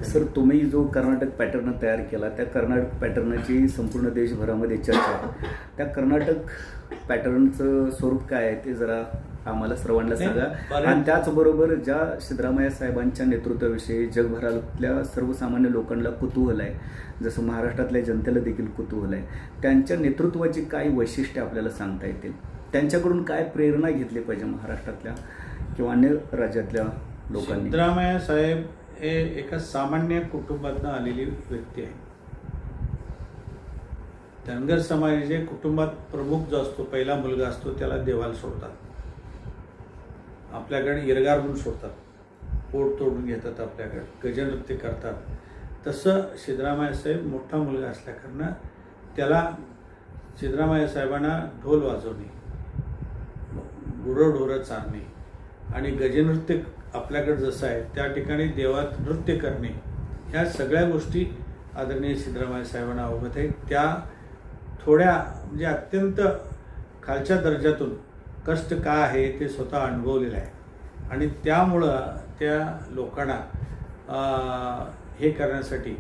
Sir, तुम्ही जो Karnataka pattern तयार केला त्या कर्नाटक पॅटर्नची संपूर्ण देशभरामध्ये चर्चा आहे. त्या कर्नाटक पॅटर्नचं स्वरूप काय आहे ते जरा आम्हाला सर्वांना सांगा. आणि त्याचबरोबर ज्या सिद्धरामय्या साहेबांच्या नेतृत्वाविषयी जगभरातल्या सर्वसामान्य लोकांना कुतूहल आहे, जसं महाराष्ट्रातल्या जनतेला देखील कुतूहल आहे, त्यांच्या नेतृत्वाची काय वैशिष्ट्ये आपल्याला सांगता येतील? त्यांच्याकडून काय प्रेरणा घेतली पाहिजे महाराष्ट्रातल्या किंवा अन्य राज्यातल्या लोकांनी? सिद्धरामय्या साहेब हे एका सामान्य कुटुंबातून आलेली व्यक्ती आहे. धनगर समाजाचे कुटुंबात प्रमुख जो असतो, पहिला मुलगा असतो, त्याला देवाला सोडतात. आपल्याकडे इरगार म्हणून सोडतात, पोट तोडून घेतात, आपल्याकडे गजनृत्य करतात. तसं सिद्धरामय्या साहेब मोठा मुलगा असल्याकारणानं त्याला सिद्धरामय्या साहेबांना ढोल वाजवणे, गुरंढोरं चारणे आणि गजनृत्य आपल्याकडे जसं आहे त्या ठिकाणी देवात नृत्य करणे, ह्या सगळ्या गोष्टी आदरणीय सिद्धरामय्या साहेबांना अवगत आहेत. त्या थोड्या म्हणजे अत्यंत खालच्या दर्जातून कष्ट काय आहे ते स्वतः अनुभवलेलं आहे. आणि त्यामुळं त्या लोकांना हे करण्यासाठी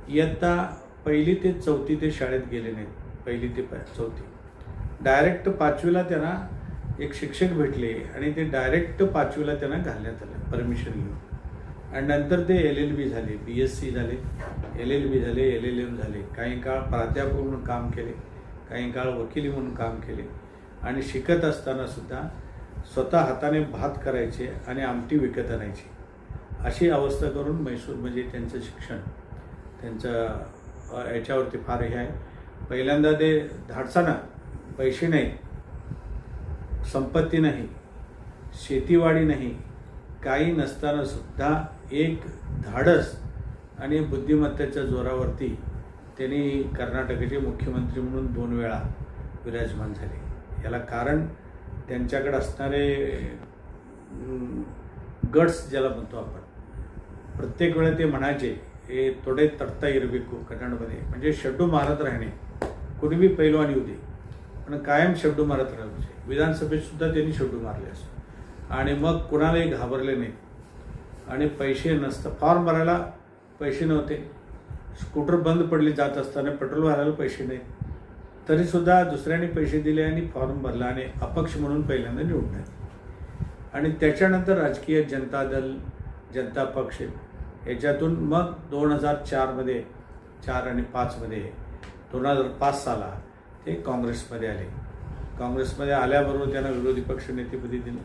इयत्ता 1ली ते 4थी ते शाळेत गेले नाहीत. 1ली ते 4थी डायरेक्ट 5वीला त्यांना एक शिक्षक भेटले आणि ते डायरेक्ट 5वीला त्यांना घालण्यात आलं परमिशन घेऊन. आणि नंतर ते LLB झाले, BSc झाले, LLB झाले, LLM झाले. काही काळ प्राध्यापक म्हणून काम केले, काही काळ वकिली म्हणून काम केले. आणि शिकत असताना सुद्धा स्वतः हाताने भात करायचे आणि आमटी विकत आणायची, अशी अवस्था करून म्हैसूर म्हणजे त्यांचं शिक्षण त्यांचं याच्यावरती फार हे आहे. पहिल्यांदा ते धाडसाना, पैसे नाही, संपत्ती नाही, शेतीवाडी नाही, काही नसताना सुद्धा एक धाडस आणि बुद्धिमत्तेच्या जोरावरती त्यांनी कर्नाटकाचे मुख्यमंत्री म्हणून 2 वेळा विराजमान झाले. याला कारण त्यांच्याकडे असणारे गट्स ज्याला म्हणतो आपण. प्रत्येक वेळा ते म्हणायचे, हे तोडे तडता इरबिकू कन्नडमध्ये, म्हणजे शड्डू मारत राहणे. कुणी बी पैलवान येऊ दे पण कायम शड्डू मारत राहायचे. विधानसभेत सुद्धा त्यांनी शड्डू मारले असो. आणि मग कुणालाही घाबरले नाही. आणि पैसे नसतं, फॉर्म भरायला पैसे नव्हते, स्कूटर बंद पडली जात असताना, पेट्रोल भरायला पैसे नाही, तरीसुद्धा दुसऱ्याने पैसे दिले आणि फॉर्म भरला आणि अपक्ष म्हणून पहिल्यांदा निवडून आले. आणि त्याच्यानंतर राजकीय जनता दल, जनता पक्ष याच्यातून मग 2004मध्ये 4 आणि 5मध्ये 2005 साला ते काँग्रेसमध्ये आले. काँग्रेसमध्ये आल्याबरोबर त्यांना विरोधी पक्ष नेतेपदी दिलं.